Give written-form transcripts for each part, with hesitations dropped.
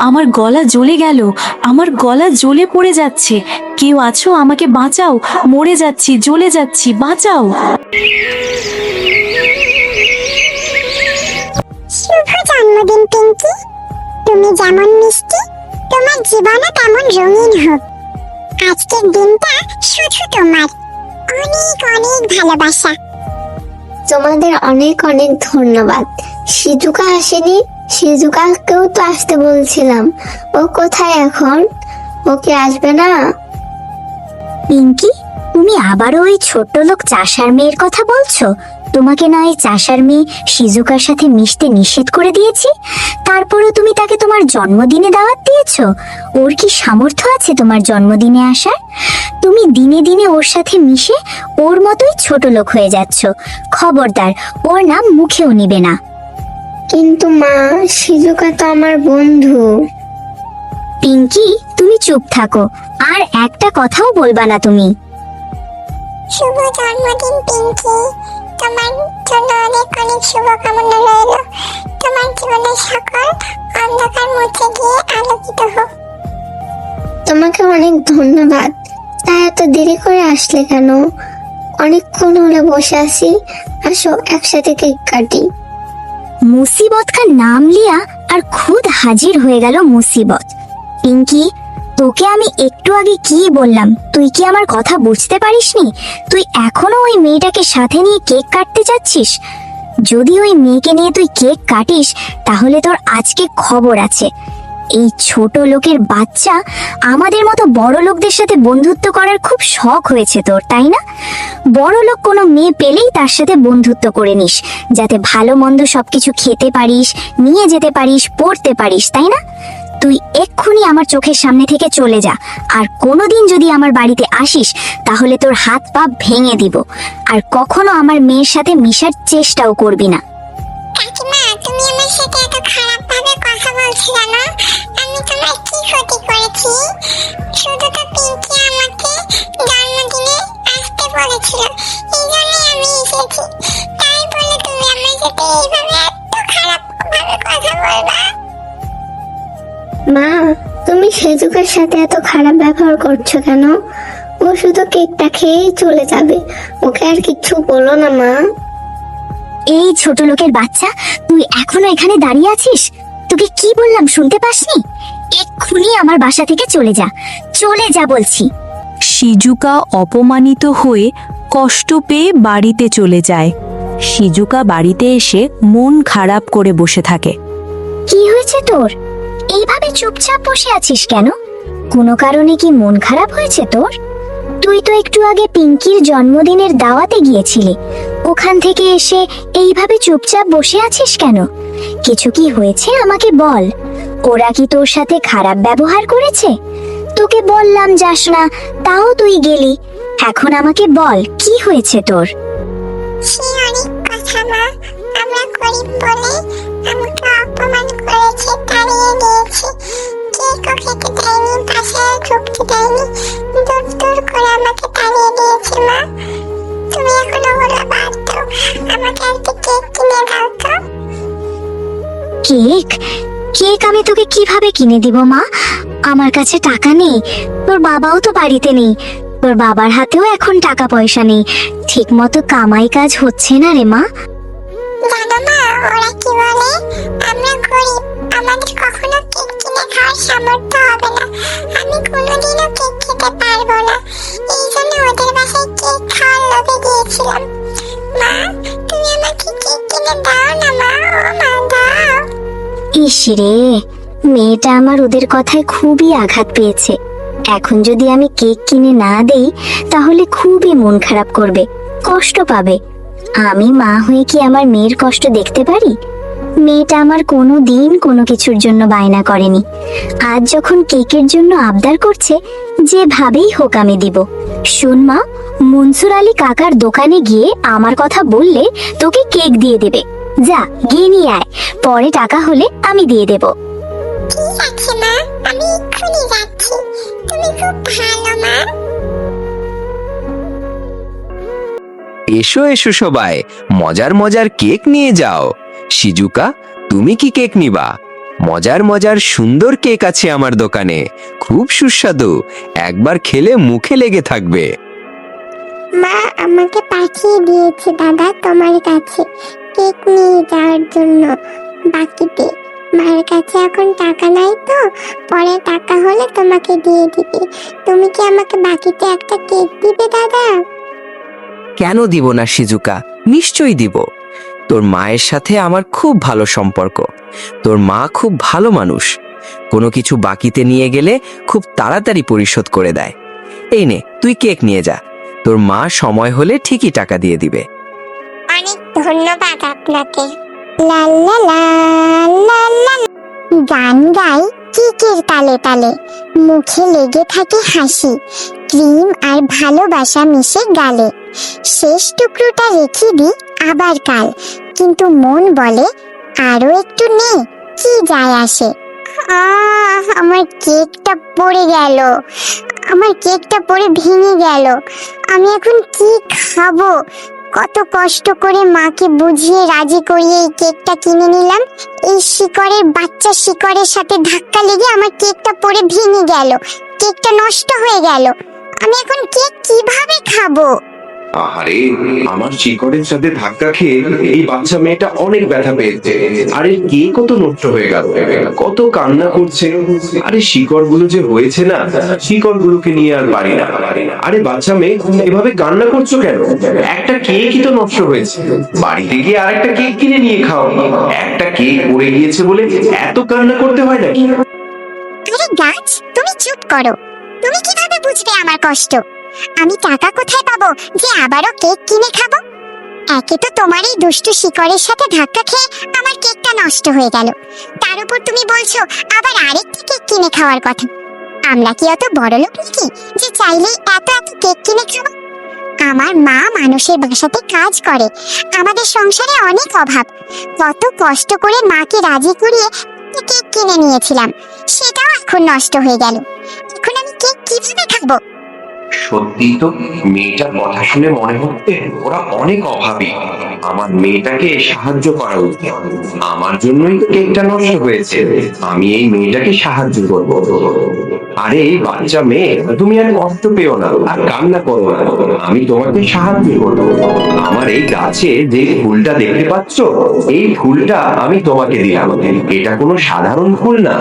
আমার গলা জ্বলে গেল, আমার গলা জ্বলে পড়ে যাচ্ছে। কেউ আছো? আমাকে বাঁচাও, মরে যাচ্ছি, জ্বলে যাচ্ছি, বাঁচাও। শুভ জন্মদিন পিঙ্কি, তুমি যেমন মিষ্টি তোমার জীবনও তেমন রঙিন হোক। আজকের দিনটা শুধু তোমার, অনেক অনেক ভালোবাসা। তোমাদের অনেক অনেক ধন্যবাদ। সিজুকা আসেনি, সিজুকাকেও তো আসতে বলছিলাম, ও কোথায় এখন? ও কি আসবে না? পিঙ্কি, তুমি আবারও ওই ছোট্ট লোক চাষার মেয়ের কথা বলছো? তোমাকে না এই চাষার মেয়ে শিজুকার সাথে মিশতে নিষেধ করে দিয়েছি, তারপরেও তুমি তাকে তোমার জন্মদিনে দাওয়াত দিয়েছো? ওর কি সামর্থ্য আছে তোমার জন্মদিনে আসার? তুমি দিনে দিনে ওর সাথে মিশে ওর মতোই ছোট লোক হয়ে যাচ্ছ। খবরদার, ওর নাম মুখেও নিবে না। কিন্তু মা, সিজুকা তো আমার বন্ধু। পিঙ্কি, তুমি চুপ থাকো, আর একটা কথাও বলবা না তুমি। শুভ জন্মদিন পিঙ্কি, তোমার জন্য অনেক অনেক শুভকামনা রইল। তোমার জীবনের সকল অন্ধকার মুছে গিয়ে আলোকিত হোক। তোমাকে অনেক ধন্যবাদ। তা এত দেরি করে আসলে কেন? অনেকক্ষণ হলে বসে আছি, আসো একসাথে কেক কাটি। মুসিবত का নাম লিয়া আর খুদ হাজির হয়ে গেল মুসিবত। পিঙ্কি, তোকে আমি একটু আগে কি বললাম, তুই কি আমার কথা বুঝতে পারিসনি? তুই এখনো ওই মেয়েটাকে সাথে নিয়ে কেক কাটতে যাচ্ছিস। যদি ওই মেয়েকে নিয়ে তুই কেক কাটিস, তাহলে তোর আজকে খবর আছে। এই ছোট লোকের বাচ্চা, আমাদের মতো বড় লোকদের সাথে বন্ধুত্ব করার খুব শখ হয়েছে তোর, তাই না? বড় লোক কোনো মেয়ে পেলেই তার সাথে বন্ধুত্ব করে নিস, যাতে ভালো মন্দ সবকিছু খেতে পারিস, নিয়ে যেতে পারিস, পড়তে পারিস, তাই না? তুই এক্ষুনি আমার চোখের সামনে থেকে চলে যা। আর কোনোদিন যদি আমার বাড়িতে আসিস, তাহলে তোর হাত পা ভেঙে দিব। আর কখনো আমার মেয়ের সাথে মিশার চেষ্টাও করবি না। কাকিমা, তুমি আমার সাথে এত খারাপ ভাবে কথা বলছো কেন? আমি তোমার কি ক্ষতি করেছি? শুধু তো পিঙ্কি আমাকে জন্মদিনে আসতে বলেছিল, এই জন্যই আমি এসেছি। তাই বলে তুমি আমার সাথে এইভাবে এত খারাপ ভাবে কথা বলবা? মা, তুমি সিজুকার সাথে এত খারাপ ব্যবহার করছো কেন? ও শুধু কেকটা খেয়েই চলে যাবে, ওকে আর কিচ্ছু বলো না মা। এই ছোট লোকের বাচ্চা, তুই এখনো এখানে দাঁড়িয়ে আছিস? তোকে কি বললাম, শুনতে পাসনি? এক্ষুনি আমার বাসা থেকে চলে যা, চলে যা বলছি। শিজুকা অপমানিত হয়ে কষ্ট পেয়ে বাড়িতে চলে যায়। শিজুকা বাড়িতে এসে মন খারাপ করে বসে থাকে। কি হয়েছে তোর? এইভাবে চুপচাপ বসে আছিস কেন? কোনো কারণে কি মন খারাপ হয়েছে তোর? তুই তো একটু আগে পিঙ্কির জন্মদিনের দাওয়াতে গিয়েছিলি, ওখান থেকে এসে এইভাবে চুপচাপ বসে আছিস কেন? কিছু কি হয়েছে আমাকে বল। ওরা কি তোর সাথে খারাপ ব্যবহার করেছে? তোকে বললাম যাস না, তাও তুই গেলি। এখন আমাকে বল, কি হয়েছে তোর? সে অনেক কথা মা, আমরা গরিব বলে আমাকে অপমান করেছে, তাড়িয়ে দিয়েছে, কেকও খেতে দেয়নি, বাসায় ঢুকতে দেয়নি, দূর দূর করে আমাকে তাড়িয়ে দিয়েছে মা। তুমি এখন ওগুলো বাদ দাও, আমাকে একটা কেক কিনে দাও তো। কেক? কেক আমি তোকে কিভাবে কিনে দিব মা? আমার কাছে টাকা নেই, তোর বাবাও তো বাড়িতে নেই, তোর বাবার হাতেও এখন টাকা পয়সা নেই, ঠিক মতো কামাই কাজ হচ্ছে না রে মা। জানো মা, ওরা কি বলে? আমরা গরিব, আমাদের কখনো কেক কিনে খাওয়ার সামর্থ্য হবে না, আমি কোনোদিনও কেক খেতে পারবো না। এই জন্য ওদের বাসায় কেক খাওয়ার লোভে গিয়েছিলাম। মা, তুমি আমাকে কেক কিনে দাও না মা, ও মা দাও। ইস রে, মেয়েটা আমার ওদের কথায় খুবই আঘাত পেয়েছে। এখন যদি আমি কেক কিনে না দেই, তাহলে খুবই মন খারাপ করবে, কষ্ট পাবে। আমি মা হয়ে কি আমার মেয়ের কষ্ট দেখতে পারি? মেয়েটা আমার কোনো দিন কোনো কিছুর জন্য বায়না করেনি। আজ যখন কেকের জন্য আবদার করছে, যেভাবেই হোক আমি দিব। শোন মা, মনসুর আলী কাকার দোকানে গিয়ে আমার কথা বললে তোকে কেক দিয়ে দেবে। যা, গিয়ে নিয়ে আয়, পরে টাকা হলে আমি দিয়ে দেব। ঠিক আছে মা, আমি এক্ষুনি যাচ্ছি। তুমি খুব ভালো মা। এসো এসো সবাই, মজার মজার কেক নিয়ে যাও। শিজুকা, তুমি কি কেক নিবা? মজার মজার সুন্দর কেক আছে আমার দোকানে, খুব সুস্বাদু, একবার খেলে মুখে লেগে থাকবে। মা আমাকে পাঠিয়ে দিয়েছে দাদা তোমার কাছে কেক নিয়ে যাওয়ার জন্য বাকিতে। মায়ের কাছে এখন টাকা নাই তো, পরে টাকা হলে তোমাকে দিয়ে দিবে। তুমি কি আমাকে বাকিতে একটা কেক দিবে দাদা? কেন দিব না শিজুকা, নিশ্চয়ই দিব। তোর মায়ের সাথে আমার খুব ভালো সম্পর্ক, তোর মা খুব ভালো মানুষ, কোনো কিছু বাকিতে নিয়ে গেলে খুব তাড়াতাড়ি পরিশোধ করে দেয়। এই নে, তুই কেক নিয়ে যা, তোর মা সময় হলে ঠিকই টাকা দিয়ে দিবে। অনেক ধন্যবাদ আপনাকে। লা লা লা লা লা। গান গাই কেকের তালে তালে, মুখে লেগে থাকে হাসি, ক্রিম আর ভালোবাসা মিশে গালে। শেষ টুকরোটা রেখে দিই আবার কাল, কিন্তু মন বলে আরো একটু নে, কি যায় আসে। আমার কেকটা পড়ে গেল, আমার কেকটা পড়ে ভেঙে গেল। আমি এখন কি খাবো? কত কষ্ট করে মাকে বুঝিয়ে রাজি করিয়ে এই কেকটা কিনে নিলাম, এই শিকড়ের বাচ্চা শিকড়ের সাথে ধাক্কা লেগে আমার কেকটা পড়ে ভেঙে গেল, কেকটা নষ্ট হয়ে গেল। আমি এখন কেক কিভাবে খাবো? আরে আমার শিকড়ের সাথে ধাক্কা খেয়ে এই বাচ্চা মেয়েটা অনেক ব্যথা পেয়েছে। আরে কে কত নষ্ট হয়ে গেল, কত কান্না করছে। আরে শিকড় গুলো যে হয়েছে না, শিকড় গুলোকে নিয়ে আর পারি না। আরে বাচ্চা মেয়ে এভাবে কান্না করছো কেন? একটা কেকই তো নষ্ট হয়েছে, বাড়িতে গিয়ে আরেকটা কেক কিনে নিয়ে খাও। একটা কেক পড়ে গিয়েছে বলে এত কান্না করতে হয় নাকি? আরে গাছ, তুমি চুপ করো। তুমি কিভাবে বুঝবে আমার কষ্ট? আমি টাকা কোথায় পাবো যে আবারও কেক কিনে খাবো? একে তো তোমার এই দুষ্টু শিকড়ের সাথে ধাক্কা খেয়ে আমার কেকটা নষ্ট হয়ে গেল, তার উপর তুমি বলছো আবার আরেকটা কেক কিনে খাওয়ার কথা। আমরা কি অত বড় লোক নাকি যে চাইলেই এত এত কেক কিনে খাবো? আমার মা মানুষের বাসাতে কাজ করে, আমাদের সংসারে অনেক অভাব। কত কষ্ট করে মাকে রাজি করিয়ে কেক কিনে নিয়েছিলাম, সেটাও এখন নষ্ট হয়ে গেল। এখন আমি কেক কিভাবে খাবো? সত্যি তো, মেয়েটার কথা শুনে মনে হচ্ছে ওরা অনেক অভাবী। আমার মেয়েটাকে সাহায্য করা উচিত, আমার জন্যই কেকটা নষ্ট হয়েছে। আমি এই মেয়েটাকে সাহায্য করব। আরে এই বাচ্চা মেয়ে, তুমি আর কষ্ট পেও না, আর কান্না করো না, আমি তোমাকে সাহায্য করব। আমার এই গাছে যে ফুলটা দেখতে পাচ্ছ, এই ফুলটা আমি তোমাকে দিলাম। এটা কোনো সাধারণ ফুল না,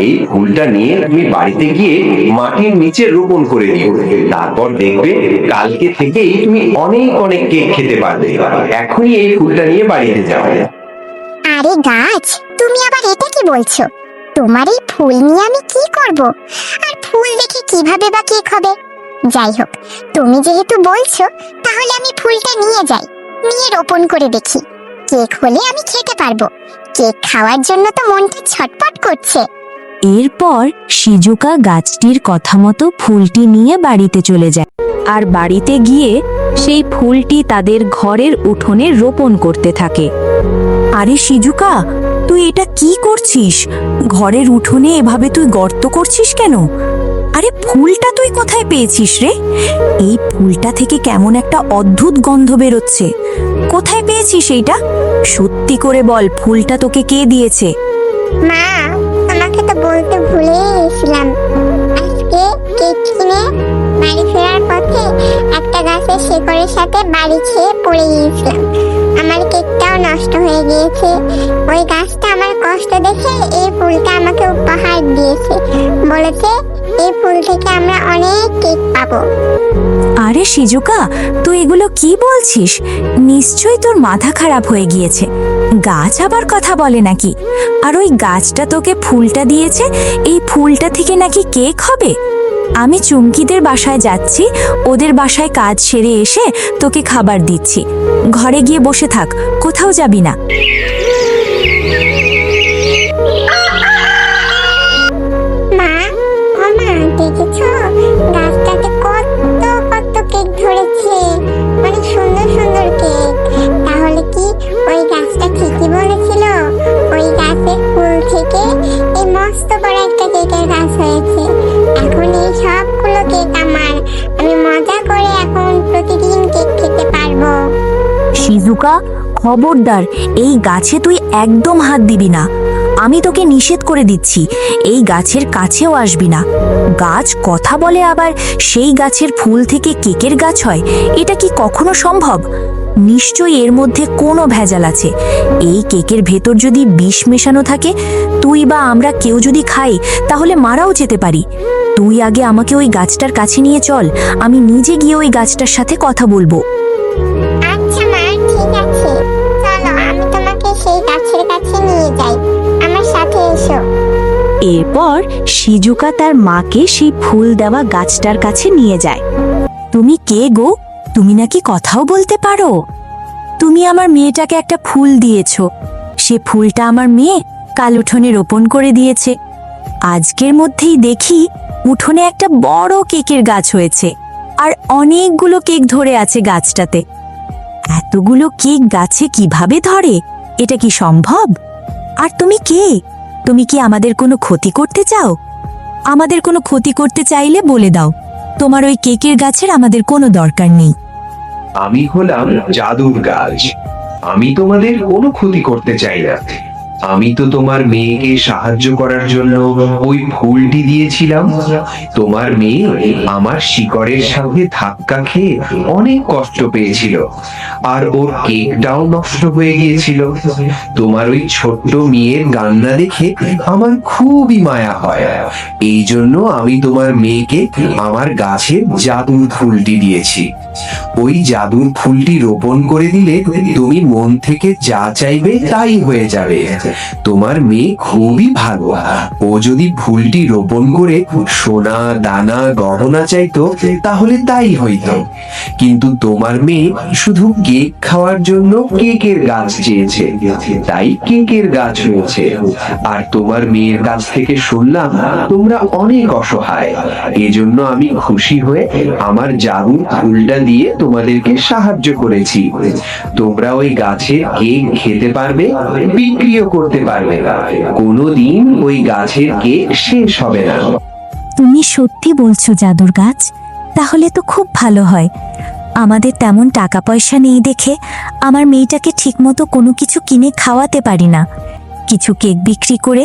এই ফুলটা নিয়ে তুমি বাড়িতে গিয়ে মাটির নিচে রোপণ করে দিও। তারপর দেখবে কালকে থেকেই তুমি অনেক অনেক কেক খেতে পারবে। এখনই এই ফুলটা নিয়ে বাড়িতে যাও। আরে গাছ, তুমি আবার এটা কি বলছো? তোমার এই ফুল নিয়ে আমি কি করব? আর ফুল দেখে কিভাবে বা কেক হবে? যাই হোক, তুমি যেহেতু বলছো, তাহলে আমি ফুলটা নিয়ে যাই, নিয়ে রোপণ করে দেখি। কেক হলে আমি খেতে পারবো। কেক খাওয়ার জন্য তো মনটা ছটফট করছে। এরপর শিজুকা গাছটির কথা মতো ফুলটি নিয়ে বাড়িতে চলে যায়, আর বাড়িতে গিয়ে সেই ফুলটি তাদের ঘরের উঠোনে রোপণ করতে থাকে। আরে শিজুকা, তুই এটা কি করছিস? ঘরের উঠোনে এভাবে তুই গর্ত করছিস কেন? আরে ফুলটা তুই কোথায় পেয়েছিস রে? এই ফুলটা থেকে কেমন একটা অদ্ভুত গন্ধ বেরোচ্ছে। কোথায় পেয়েছিস এইটা? সত্যি করে বল, ফুলটা তোকে কে দিয়েছে? মা, তোমাকে তো বলতে ভুলে গেছিলাম। আজকে কেক কিনে বাড়ি ফেরার পথে একটা গাছের শিকড়ের সাথে বাড়ি খেয়ে পড়ে গিয়েছিলাম। আমার কেকটাও নষ্ট হয়ে গিয়েছে। ওই গাছটা আমার কষ্ট দেখে এই ফুলটা আমাকে উপহার দিয়েছে, বলেছে এই ফুল থেকে আমরা অনেক কেক পাবো। আরে শিজুকা, তুই এগুলো কি বলছিস? নিশ্চয়ই তোর মাথা খারাপ হয়ে গিয়েছে। গাছ আবার কথা বলে নাকি? আর ওই গাছটা তোকে ফুলটা দিয়েছে, এই ফুলটা থেকে নাকি কেক হবে? আমি চুমকিদের বাসায় যাচ্ছি, ওদের বাসায় কাজ সেরে এসে তোকে খাবার দিচ্ছি। ঘরে গিয়ে বসে থাক, কোথাও যাবি না। মা, ও মা, দেখেছো গাছটাতে কত কত কেক ধরেছে, অনেক সুন্দর সুন্দর কেক। তাহলে কি ওই গাছটা ঠিকই বলেছিল? ওই গাছের ফুল থেকে এই মস্ত বড় একটা কেকের গাছ হয়েছে। এখন এই সবগুলো কেক আমার, আমি মজা করে এখন প্রতিদিন কেক খেতে পারবো। শিজুকা, খবরদার, এই গাছে তুই একদম হাত দিবি না। আমি তোকে নিষেধ করে দিচ্ছি, এই গাছের কাছেও আসবি না। গাছ কথা বলে, আবার সেই গাছের ফুল থেকে কেকের গাছ হয়, এটা কি কখনো সম্ভব? নিশ্চয়ই এর মধ্যে কোনো ভেজাল আছে। এই কেকের ভেতর যদি বিষ মেশানো থাকে, তুই বা আমরা কেউ যদি খাই তাহলে মারাও যেতে পারি। তুই আগে আমাকে ওই গাছটার কাছে নিয়ে চল, আমি নিজে গিয়ে ওই গাছটার সাথে কথা বলবো। আচ্ছা মা, ঠিক আছে, চলো আমি তোমাকে সেই গাছের কাছে নিয়ে যাই, আমার সাথে এসো। এরপর শিজুকা তার মাকে সেই ফুল দেওয়া গাছটার কাছে নিয়ে যায়। তুমি কে গো? তুমি নাকি কথাও বলতে পারো? তুমি আমার মেয়েটাকে একটা ফুল দিয়েছো, সে ফুলটা আমার মেয়ে কাল উঠোনে রোপণ করে দিয়েছে। আজকের মধ্যেই দেখি উঠোনে একটা বড় কেকের গাছ হয়েছে, আর অনেকগুলো কেক ধরে আছে গাছটাতে। এতগুলো কেক গাছে কিভাবে ধরে? এটা কি সম্ভব? আর তুমি কে? তুমি কি আমাদের কোনো ক্ষতি করতে চাও? আমাদের কোনো ক্ষতি করতে চাইলে বলে দাও, তোমার ওই কেকের গাছের আমাদের কোনো দরকার নেই। আমি হলাম জাদুর গাছ, আমি তোমাদের কোনো ক্ষতি করতে চাই না। আমি তো তোমার মেয়েকে সাহায্য করার জন্য ওই ফুলটি দিয়েছিলাম। তোমার মেয়ে আমার শিকড়ের সাথে ধাক্কা খেয়ে অনেক কষ্ট পেয়েছিল, আর ওর কেকটাও নষ্ট হয়ে গিয়েছিল। তোমার ওই ছোট্ট মেয়ের কান্না দেখে আমার খুবই মায়া হয়। এই জন্য আমি তোমার মেয়েকে আমার গাছের জাদুর ফুলটি দিয়েছি। ওই জাদুর ফুলটি রোপণ করে দিলে তুমি মন থেকে যা চাইবে তাই হয়ে যাবে। তোমার মেয়ে খুবই ভালো, ও যদি ফুলটি রোপণ করে সোনা দানা গহনা চাইতো তাহলে তাই হইতো, কিন্তু তোমার মেয়ে শুধু কেক খাওয়ার জন্য কেকের গাছ চেয়েছে, তাই কেকের গাছ হয়েছে। আর তোমার মেয়ের কাছ থেকে শুনলাম তোমরা অনেক অসহায়, এজন্য আমি খুশি হয়ে আমার জাদুর ফুলটা দিয়ে তোমাদেরকে সাহায্য করেছি। তোমরা ওই গাছের কেক খেতে পারবে, বিক্রিও করতে পারবে, কোনোদিন ওই গাছের কেক শেষ হবে না। তুমি সত্যি বলছো জাদুর গাছ? তাহলে তো খুব ভালো হয়। আমাদের তেমন টাকা পয়সা নেই দেখে আমার মেয়েটাকে ঠিকমতো কোনো কিছু কিনে খাওয়াতে পারি না। কিছু কেক বিক্রি করে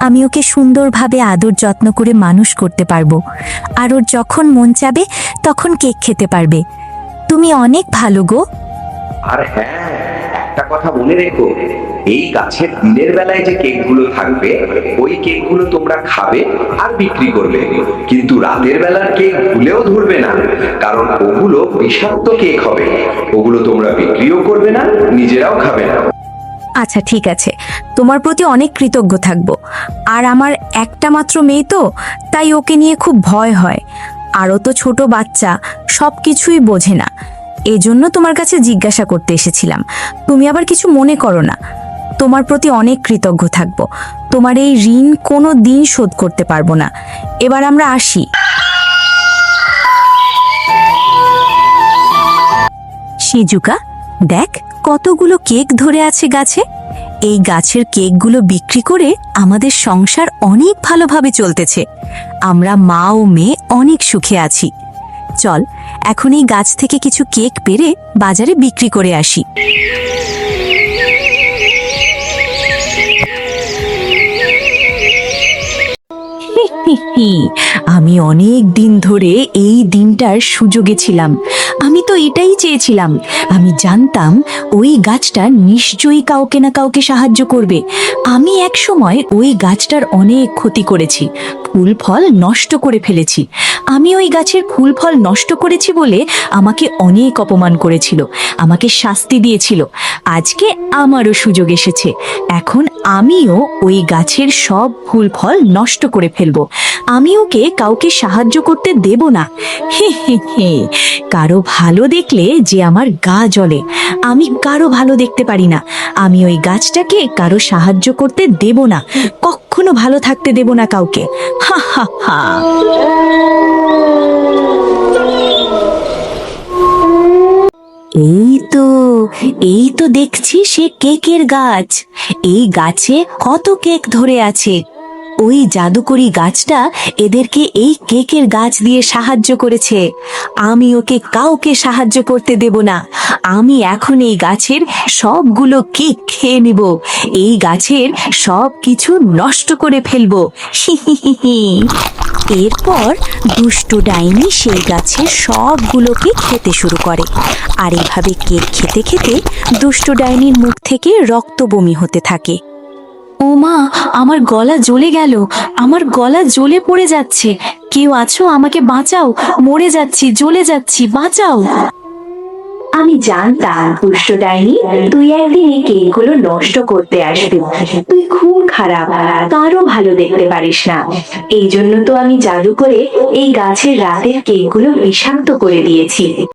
আমি ওকে সুন্দরভাবে আদর যত্ন করে মানুষ করতে পারবো, আর ওর যখন মন চাবে তখন কেক খেতে পারবে। তুমি অনেক ভালো গো। আর হ্যাঁ, একটা কথা মনে রেখো, এই গাছের দিনের বেলায় যে কেকগুলো থাকবে ওই কেকগুলো তোমরা খাবে আর বিক্রি করবে, কিন্তু রাতের বেলার কেক ভুলেও ধরবে না, কারণ ওগুলো বিষাক্ত কেক হবে। ওগুলো তোমরা বিক্রিও করবে না, নিজেরাও খাবে না। আচ্ছা ঠিক আছে, তোমার প্রতি অনেক কৃতজ্ঞ থাকবো। আর আমার একটা মাত্র মেয়ে তো, তাই ওকে নিয়ে খুব ভয় হয়। আরও তো ছোট বাচ্চা, সব কিছুই বোঝে না। এজন্য তোমার কাছে জিজ্ঞাসা করতে এসেছিলাম, তুমি আবার কিছু মনে করো না। তোমার প্রতি অনেক কৃতজ্ঞ থাকবো। তোমার এই ঋণ কোনো দিন শোধ করতে পারবো না। এবার আমরা আসি। শিজুকা, দেখ কতগুলো কেক ধরে আছে গাছে। এই গাছের কেকগুলো বিক্রি করে আমাদের সংসার অনেক ভালোভাবে চলতেছে। আমরা মা ও মেয়ে অনেক সুখে আছি। চল এখন এই গাছ থেকে কিছু কেক পেড়ে বাজারে বিক্রি করে আসি। আমি অনেক দিন ধরে এই দিনটার সুযোগে ছিলাম। আমি তো এটাই চেয়েছিলাম। আমি জানতাম ওই গাছটা নিশ্চয়ই কাউকে না কাউকে সাহায্য করবে। আমি এক সময় ওই গাছটার অনেক ক্ষতি করেছি, ফুল ফল নষ্ট করে ফেলেছি। আমি ওই গাছের ফুল ফল নষ্ট করেছি বলে আমাকে অনেক অপমান করেছিল, আমাকে শাস্তি দিয়েছিল। আজকে আমারও সুযোগ এসেছে। এখন আমিও ওই গাছের সব ফুল ফল নষ্ট করে ফেলবো। আমি ওকে কাউকে সাহায্য করতে দেব না। হে হে হে, কারো ভালো দেখলে যে আমার গা জ্বলে। আমি কারো ভালো দেখতে পারি না। আমি ওই গাছটাকে কারো সাহায্য করতে দেব না, কখনো ভালো থাকতে দেব না কাউকে। হা হা হা। এই তো দেখছি সে কেকের গাছ। এই গাছে কত কেক ধরে আছে। ওই জাদুকরি গাছটা এদেরকে এই কেকের গাছ দিয়ে সাহায্য করেছে। আমি ওকে কাউকে সাহায্য করতে দেব না। আমি এখন এই গাছের সবগুলো কেক খেয়ে নিব, এই গাছের সব কিছু নষ্ট করে ফেলবো। এরপর দুষ্টু ডাইনি সেই গাছের সবগুলোকে খেতে শুরু করে। আর এভাবে কেক খেতে খেতে দুষ্টু ডাইনির মুখ থেকে রক্ত বমি হতে থাকে। ও মা, আমার গলা জ্বলে গেল, আমার গলা জ্বলে পড়ে যাচ্ছে। কেউ আছো, আমাকে বাঁচাও, মরে যাচ্ছি, জ্বলে যাচ্ছি, বাঁচাও। আমি জানতাম দুষ্ট ডাইনি তুই একদিন এই কেকগুলো নষ্ট করতে আসবি। তুই খুব খারাপ, কারো ভালো দেখতে পারিস না। এই জন্য তো আমি জাদু করে এই গাছের রাতের কেকগুলো বিষাক্ত করে দিয়েছি।